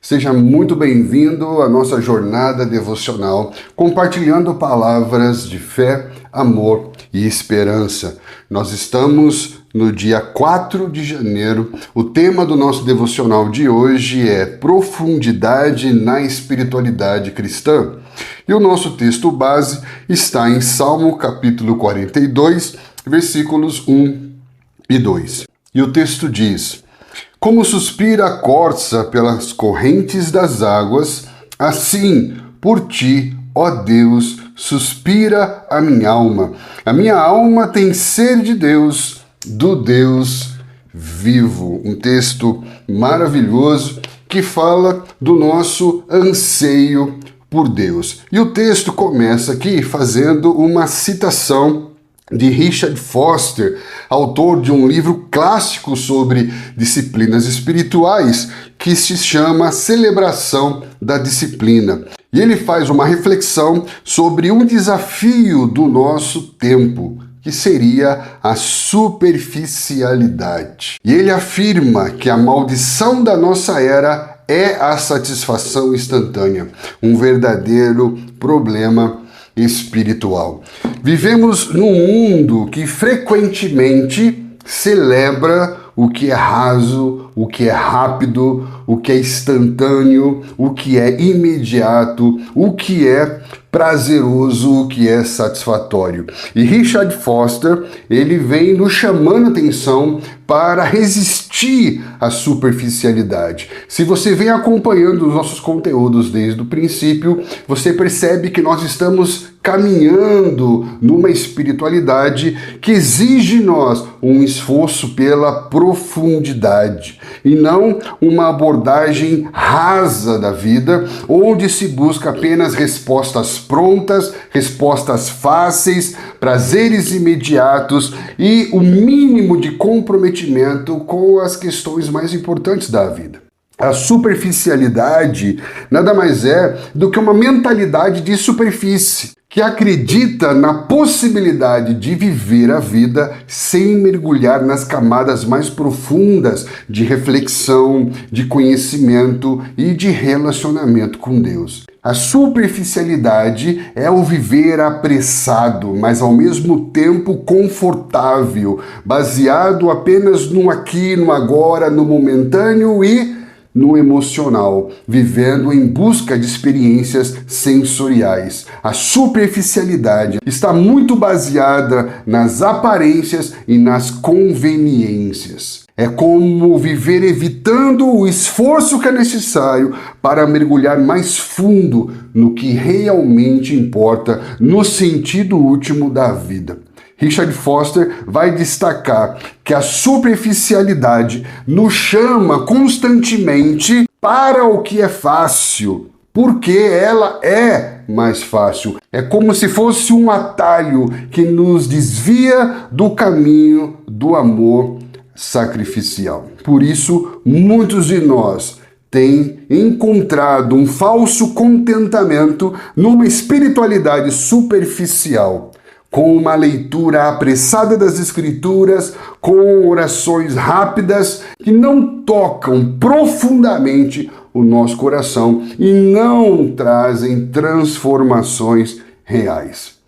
Seja muito bem-vindo à nossa jornada devocional, compartilhando palavras de fé, amor e esperança. Nós estamos no dia 4 de janeiro. O tema do nosso devocional de hoje é profundidade na espiritualidade cristã. E o nosso texto base está em Salmo capítulo 42, versículos 1 e 2. E o texto diz: Como suspira a corça pelas correntes das águas, assim por ti, ó Deus, suspira a minha alma. A minha alma tem sede de Deus, do Deus vivo. Um texto maravilhoso que fala do nosso anseio por Deus. E o texto começa aqui fazendo uma citação de Richard Foster, autor de um livro clássico sobre disciplinas espirituais, que se chama Celebração da Disciplina. E ele faz uma reflexão sobre um desafio do nosso tempo, que seria a superficialidade. E ele afirma que a maldição da nossa era é a satisfação instantânea, um verdadeiro problema espiritual. Vivemos num mundo que frequentemente celebra o que é raso, o que é rápido, o que é instantâneo, o que é imediato, o que é prazeroso, o que é satisfatório. E Richard Foster, ele vem nos chamando atenção para resistir à superficialidade. Se você vem acompanhando os nossos conteúdos desde o princípio, você percebe que nós estamos caminhando numa espiritualidade que exige de nós um esforço pela profundidade e não uma abordagem rasa da vida, onde se busca apenas respostas prontas, respostas fáceis, prazeres imediatos e o mínimo de comprometimento com as questões mais importantes da vida. A superficialidade nada mais é do que uma mentalidade de superfície, que acredita na possibilidade de viver a vida sem mergulhar nas camadas mais profundas de reflexão, de conhecimento e de relacionamento com Deus. A superficialidade é o viver apressado, mas ao mesmo tempo confortável, baseado apenas no aqui, no agora, no momentâneo e no emocional, vivendo em busca de experiências sensoriais. A superficialidade está muito baseada nas aparências e nas conveniências. É como viver evitando o esforço que é necessário para mergulhar mais fundo no que realmente importa, no sentido último da vida. Richard Foster vai destacar que a superficialidade nos chama constantemente para o que é fácil, porque ela é mais fácil. É como se fosse um atalho que nos desvia do caminho do amor sacrificial. Por isso, muitos de nós têm encontrado um falso contentamento numa espiritualidade superficial, com uma leitura apressada das Escrituras, com orações rápidas que não tocam profundamente o nosso coração e não trazem transformações reais.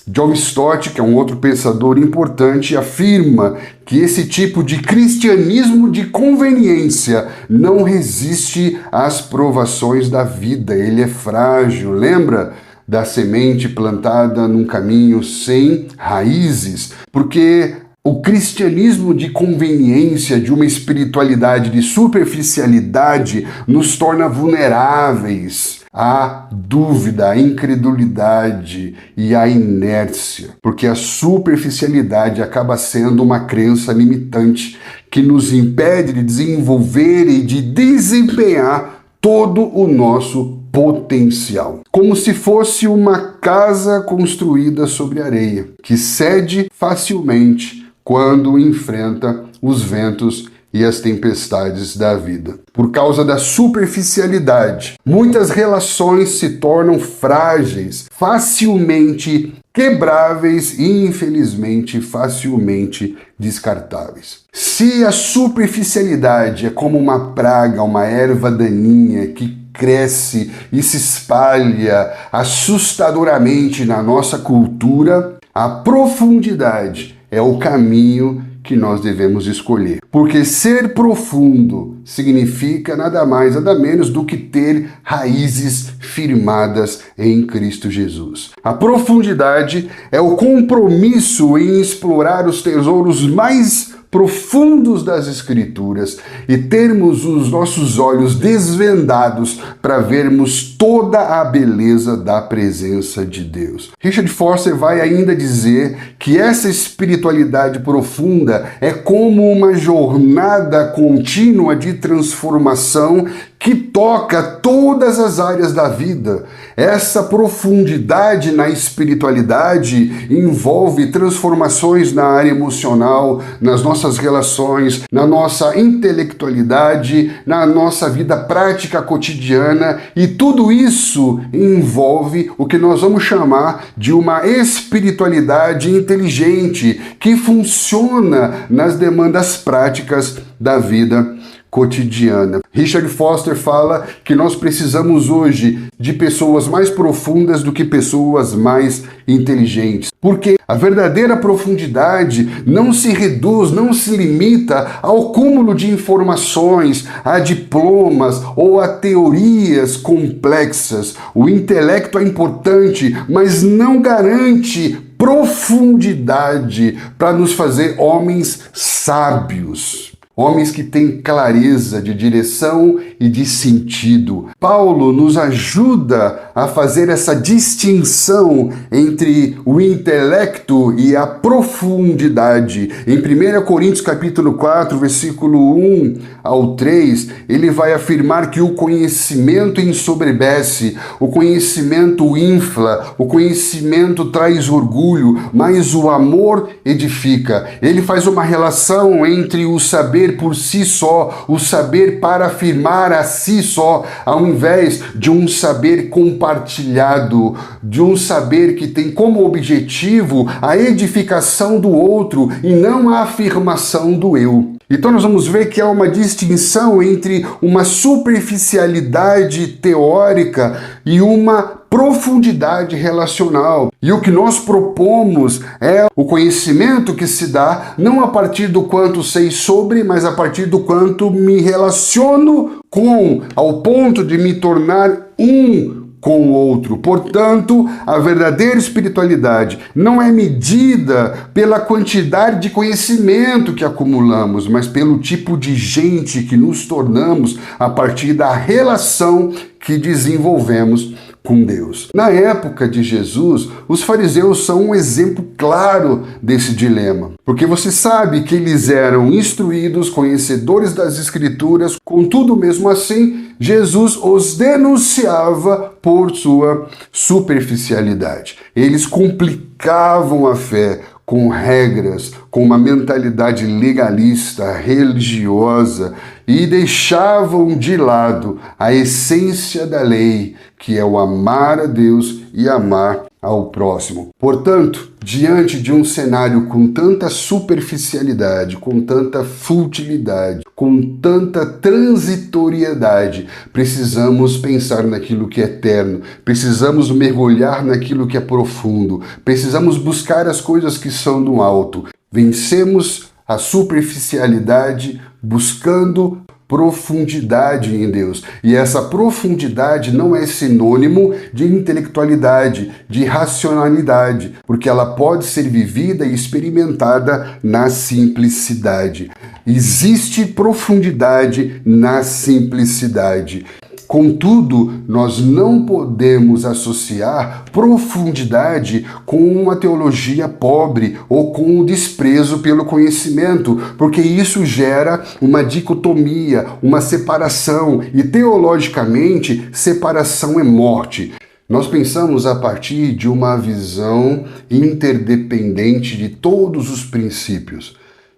John Stott, que é um outro pensador importante, afirma que esse tipo de cristianismo de conveniência não resiste às provações da vida, ele é frágil. Lembra da semente plantada num caminho sem raízes? Porque o cristianismo de conveniência, de uma espiritualidade de superficialidade, nos torna vulneráveis à dúvida, à incredulidade e à inércia, porque a superficialidade acaba sendo uma crença limitante que nos impede de desenvolver e de desempenhar todo o nosso potencial. Como se fosse uma casa construída sobre areia, que cede facilmente quando enfrenta os ventos e as tempestades da vida. Por causa da superficialidade, muitas relações se tornam frágeis, facilmente quebráveis e, infelizmente, facilmente descartáveis. Se a superficialidade é como uma praga, uma erva daninha que cresce e se espalha assustadoramente na nossa cultura, a profundidade é o caminho que nós devemos escolher. Porque ser profundo significa nada mais, nada menos do que ter raízes firmadas em Cristo Jesus. A profundidade é o compromisso em explorar os tesouros mais profundos das Escrituras e termos os nossos olhos desvendados para vermos toda a beleza da presença de Deus. Richard Foster vai ainda dizer que essa espiritualidade profunda é como uma jornada contínua de transformação que toca todas as áreas da vida. Essa profundidade na espiritualidade envolve transformações na área emocional, nas nossas relações, na nossa intelectualidade, na nossa vida prática cotidiana, e tudo isso envolve o que nós vamos chamar de uma espiritualidade inteligente que funciona nas demandas práticas da vida cotidiana. Richard Foster fala que nós precisamos hoje de pessoas mais profundas do que pessoas mais inteligentes. Porque a verdadeira profundidade não se reduz, não se limita ao cúmulo de informações, a diplomas ou a teorias complexas. O intelecto é importante, mas não garante profundidade para nos fazer homens sábios. Homens que têm clareza de direção e de sentido. Paulo nos ajuda a fazer essa distinção entre o intelecto e a profundidade. Em 1 Coríntios capítulo 4, versículo 1 ao 3, ele vai afirmar que o conhecimento ensoberbece, o conhecimento infla, o conhecimento traz orgulho, mas o amor edifica. Ele faz uma relação entre o saber por si só, o saber para afirmar a si só, ao invés de um saber compartilhado, de um saber que tem como objetivo a edificação do outro e não a afirmação do eu. Então nós vamos ver que há uma distinção entre uma superficialidade teórica e uma profundidade relacional. E o que nós propomos é o conhecimento que se dá não a partir do quanto sei sobre, mas a partir do quanto me relaciono com, ao ponto de me tornar um com o outro. Portanto, a verdadeira espiritualidade não é medida pela quantidade de conhecimento que acumulamos, mas pelo tipo de gente que nos tornamos a partir da relação que desenvolvemos com Deus. Na época de Jesus, os fariseus são um exemplo claro desse dilema, porque você sabe que eles eram instruídos, conhecedores das Escrituras, contudo, mesmo assim, Jesus os denunciava por sua superficialidade. Eles complicavam a fé com regras, com uma mentalidade legalista, religiosa, e deixavam de lado a essência da lei, que é o amar a Deus e amar ao próximo. Portanto, diante de um cenário com tanta superficialidade, com tanta futilidade, com tanta transitoriedade, precisamos pensar naquilo que é eterno, precisamos mergulhar naquilo que é profundo, precisamos buscar as coisas que são do alto. Vencemos a superficialidade buscando profundidade em Deus. E essa profundidade não é sinônimo de intelectualidade, de racionalidade, porque ela pode ser vivida e experimentada na simplicidade. Existe profundidade na simplicidade. Contudo, nós não podemos associar profundidade com uma teologia pobre ou com o desprezo pelo conhecimento, porque isso gera uma dicotomia, uma separação, e teologicamente, separação é morte. Nós pensamos a partir de uma visão interdependente de todos os princípios.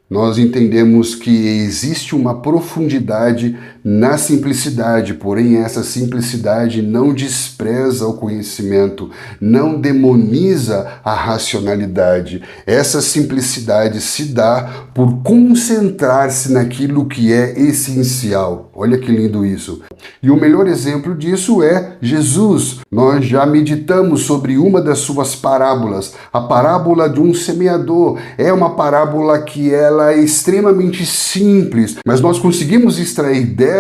Nós entendemos que existe uma profundidade na simplicidade, porém essa simplicidade não despreza o conhecimento, não demoniza a racionalidade. Essa simplicidade se dá por concentrar-se naquilo que é essencial. Olha que lindo isso. E o melhor exemplo disso é Jesus. Nós já meditamos sobre uma das suas parábolas, a parábola de um semeador. É uma parábola que ela é extremamente simples, mas nós conseguimos extrair dela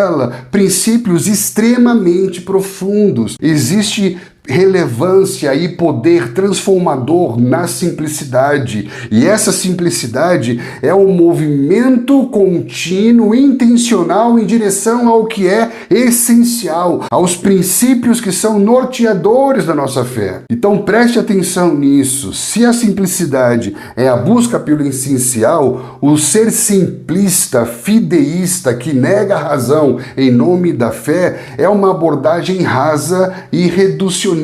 princípios extremamente profundos. Existe relevância e poder transformador na simplicidade. E essa simplicidade é um movimento contínuo, intencional em direção ao que é essencial, aos princípios que são norteadores da nossa fé. Então preste atenção nisso. Se a simplicidade é a busca pelo essencial, o ser simplista, fideísta, que nega a razão em nome da fé, é uma abordagem rasa e reducionista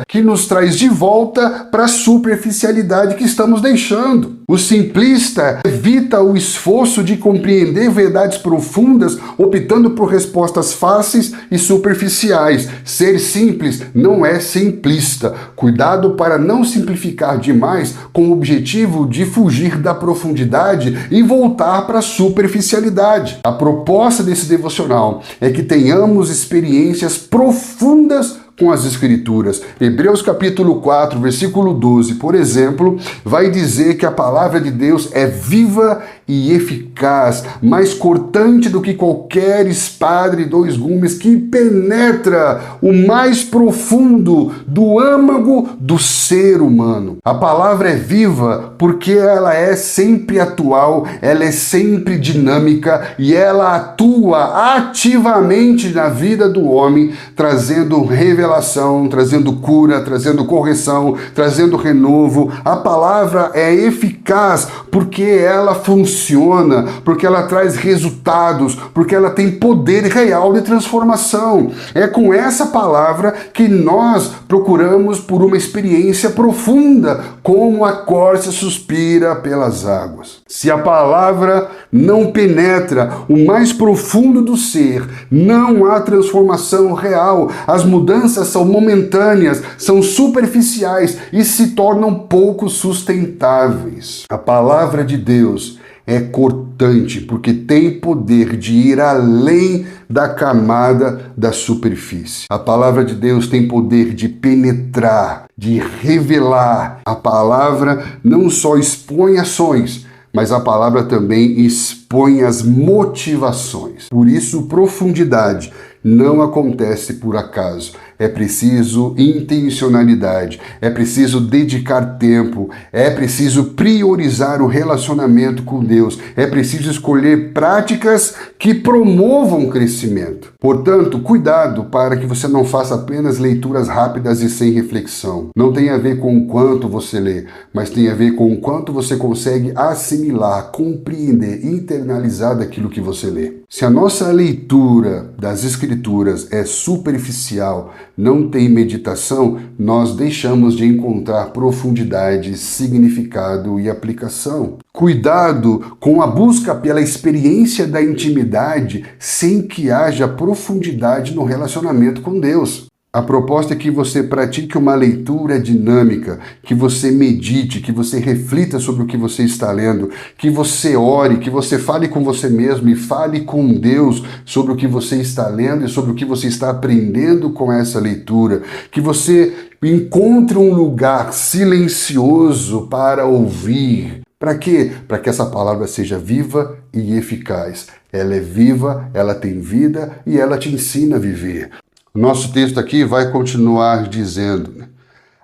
que nos traz de volta para a superficialidade que estamos deixando. O simplista evita o esforço de compreender verdades profundas, optando por respostas fáceis e superficiais. Ser simples não é simplista. Cuidado para não simplificar demais com o objetivo de fugir da profundidade e voltar para a superficialidade. A proposta desse devocional é que tenhamos experiências profundas com as Escrituras. Hebreus capítulo 4, versículo 12, por exemplo, vai dizer que a palavra de Deus é viva e eficaz, mais cortante do que qualquer espada de 2 gumes, que penetra o mais profundo do âmago do ser humano. A palavra é viva porque ela é sempre atual, ela é sempre dinâmica e ela atua ativamente na vida do homem, trazendo revelação, trazendo cura, trazendo correção, trazendo renovo. A palavra é eficaz porque ela funciona, porque ela traz resultados, porque ela tem poder real de transformação. É com essa palavra que nós procuramos por uma experiência profunda, como a corça suspira pelas águas. Se a palavra não penetra o mais profundo do ser, não há transformação real. As mudanças são momentâneas, são superficiais e se tornam pouco sustentáveis. A palavra de Deus é cortante, porque tem poder de ir além da camada da superfície. A palavra de Deus tem poder de penetrar, de revelar. A palavra não só expõe ações, mas a palavra também expõe as motivações. Por isso, profundidade não acontece por acaso. É preciso intencionalidade, é preciso dedicar tempo, é preciso priorizar o relacionamento com Deus, é preciso escolher práticas que promovam o crescimento. Portanto, cuidado para que você não faça apenas leituras rápidas e sem reflexão. Não tem a ver com o quanto você lê, mas tem a ver com o quanto você consegue assimilar, compreender, internalizar daquilo que você lê. Se a nossa leitura das Escrituras é superficial, não tem meditação, nós deixamos de encontrar profundidade, significado e aplicação. Cuidado com a busca pela experiência da intimidade sem que haja profundidade no relacionamento com Deus. A proposta é que você pratique uma leitura dinâmica, que você medite, que você reflita sobre o que você está lendo, que você ore, que você fale com você mesmo e fale com Deus sobre o que você está lendo e sobre o que você está aprendendo com essa leitura, que você encontre um lugar silencioso para ouvir. Para quê? Para que essa palavra seja viva e eficaz. Ela é viva, ela tem vida e ela te ensina a viver. O nosso texto aqui vai continuar dizendo: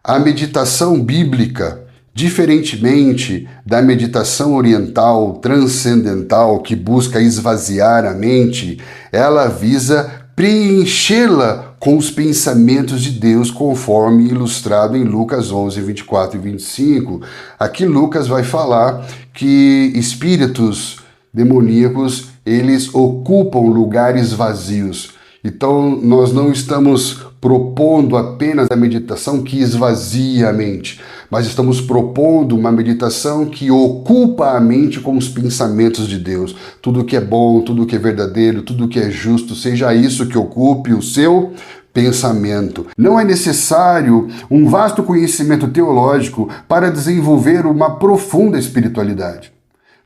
a meditação bíblica, diferentemente da meditação oriental transcendental que busca esvaziar a mente, ela visa preenchê-la com os pensamentos de Deus, conforme ilustrado em Lucas 11, 24 e 25. Aqui Lucas vai falar que espíritos demoníacos, eles ocupam lugares vazios. Então, nós não estamos propondo apenas a meditação que esvazia a mente, mas estamos propondo uma meditação que ocupa a mente com os pensamentos de Deus. Tudo que é bom, tudo que é verdadeiro, tudo que é justo, seja isso que ocupe o seu pensamento. Não é necessário um vasto conhecimento teológico para desenvolver uma profunda espiritualidade.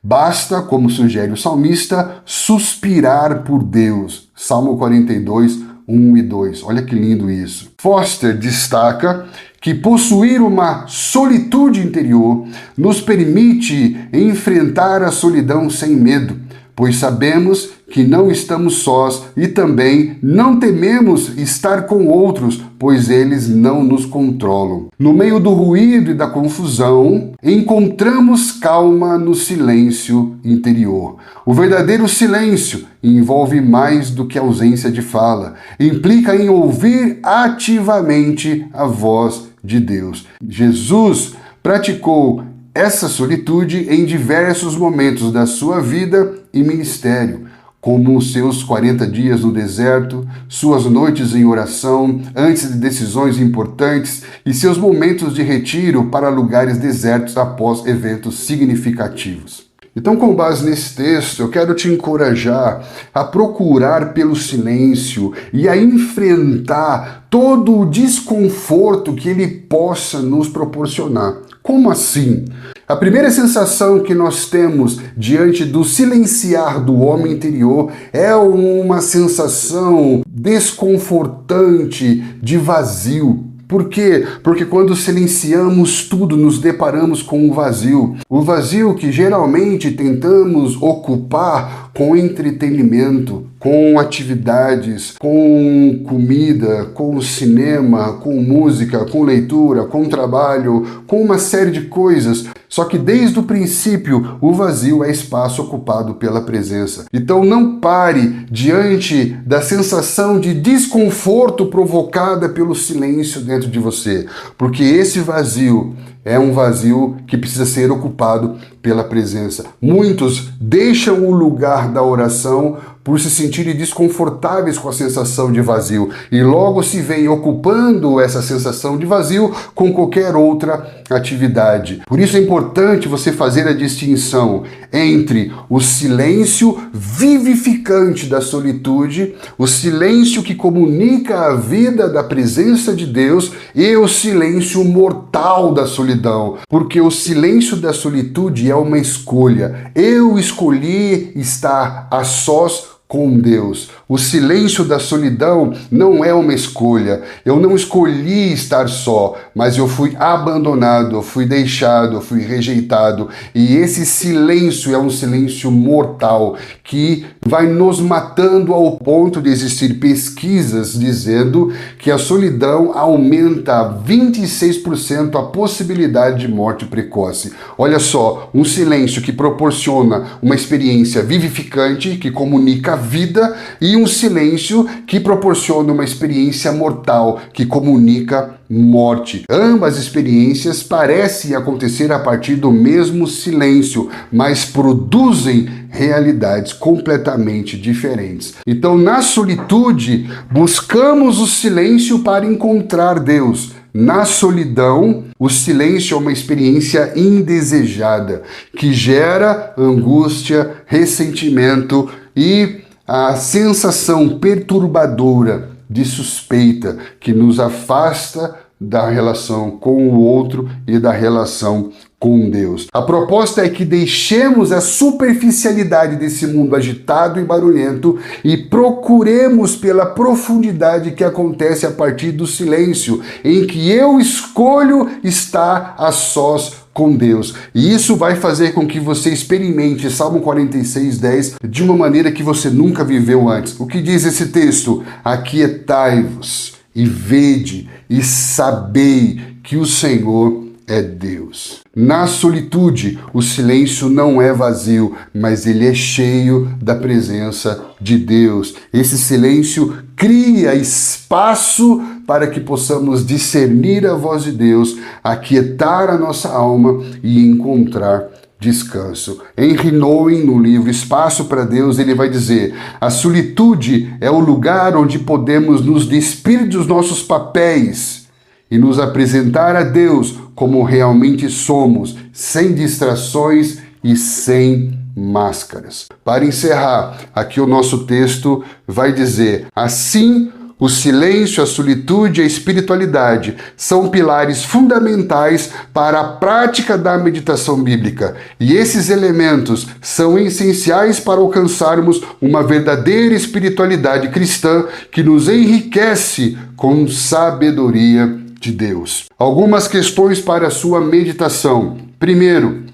Basta, como sugere o salmista, suspirar por Deus. Salmo 42, 1 e 2. Olha que lindo isso. Foster destaca que possuir uma solitude interior nos permite enfrentar a solidão sem medo, pois sabemos que não estamos sós e também não tememos estar com outros, pois eles não nos controlam. No meio do ruído e da confusão, encontramos calma no silêncio interior. O verdadeiro silêncio envolve mais do que a ausência de fala. Implica em ouvir ativamente a voz de Deus. Jesus praticou essa solitude em diversos momentos da sua vida e ministério, como os seus 40 dias no deserto, suas noites em oração antes de decisões importantes e seus momentos de retiro para lugares desertos após eventos significativos. Então, com base nesse texto, eu quero te encorajar a procurar pelo silêncio e a enfrentar todo o desconforto que ele possa nos proporcionar. Como assim? A primeira sensação que nós temos diante do silenciar do homem interior é uma sensação desconfortante de vazio. Por quê? Porque quando silenciamos tudo, nos deparamos com um vazio. O vazio que geralmente tentamos ocupar com entretenimento, com atividades, com comida, com cinema, com música, com leitura, com trabalho, com uma série de coisas. Só que desde o princípio, o vazio é espaço ocupado pela presença. Então não pare diante da sensação de desconforto provocada pelo silêncio dentro de você, porque esse vazio é um vazio que precisa ser ocupado pela presença. Muitos deixam o lugar da oração por se sentirem desconfortáveis com a sensação de vazio e logo se veem ocupando essa sensação de vazio com qualquer outra atividade. Por isso é importante você fazer a distinção entre o silêncio vivificante da solitude, o silêncio que comunica a vida da presença de Deus e o silêncio mortal da solidão, porque o silêncio da solitude é uma escolha. Eu escolhi estar a sós com Deus. O silêncio da solidão não é uma escolha. Eu não escolhi estar só, mas eu fui abandonado, eu fui deixado, eu fui rejeitado. E esse silêncio é um silêncio mortal que vai nos matando ao ponto de existir pesquisas dizendo que a solidão aumenta 26% a possibilidade de morte precoce. Olha só, um silêncio que proporciona uma experiência vivificante, que comunica vida, e um silêncio que proporciona uma experiência mortal, que comunica morte. Ambas experiências parecem acontecer a partir do mesmo silêncio, mas produzem realidades completamente diferentes. Então, na solitude, buscamos o silêncio para encontrar Deus. Na solidão, o silêncio é uma experiência indesejada, que gera angústia, ressentimento e a sensação perturbadora de suspeita que nos afasta da relação com o outro e da relação com Deus. A proposta é que deixemos a superficialidade desse mundo agitado e barulhento e procuremos pela profundidade que acontece a partir do silêncio, em que eu escolho estar a sós com Deus. E isso vai fazer com que você experimente Salmo 46:10 de uma maneira que você nunca viveu antes. O que diz esse texto? Aquietai-vos e vede e sabei que o Senhor é Deus. Na solitude, o silêncio não é vazio, mas ele é cheio da presença de Deus. Esse silêncio cria espaço para que possamos discernir a voz de Deus, aquietar a nossa alma e encontrar descanso. Henry Nouwen, no livro Espaço para Deus, ele vai dizer: a solitude é o lugar onde podemos nos despir dos nossos papéis e nos apresentar a Deus como realmente somos, sem distrações e sem máscaras. Para encerrar, aqui o nosso texto vai dizer: assim, o silêncio, a solitude e a espiritualidade são pilares fundamentais para a prática da meditação bíblica, e esses elementos são essenciais para alcançarmos uma verdadeira espiritualidade cristã que nos enriquece com sabedoria de Deus. Algumas questões para a sua meditação. Primeiro,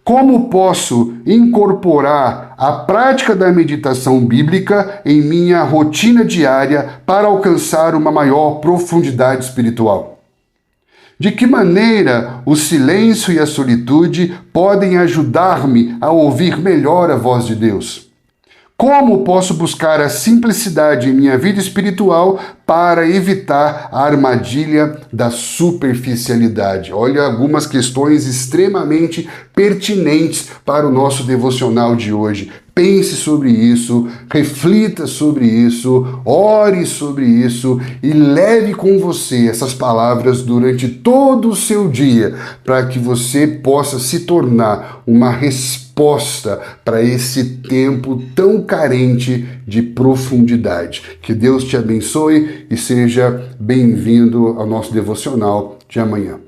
como posso incorporar a prática da meditação bíblica em minha rotina diária para alcançar uma maior profundidade espiritual? De que maneira o silêncio e a solitude podem ajudar-me a ouvir melhor a voz de Deus? Como posso buscar a simplicidade em minha vida espiritual para evitar a armadilha da superficialidade? Olha, algumas questões extremamente pertinentes para o nosso devocional de hoje. Pense sobre isso, reflita sobre isso, ore sobre isso e leve com você essas palavras durante todo o seu dia, para que você possa se tornar uma resposta para esse tempo tão carente de profundidade. Que Deus te abençoe e seja bem-vindo ao nosso devocional de amanhã.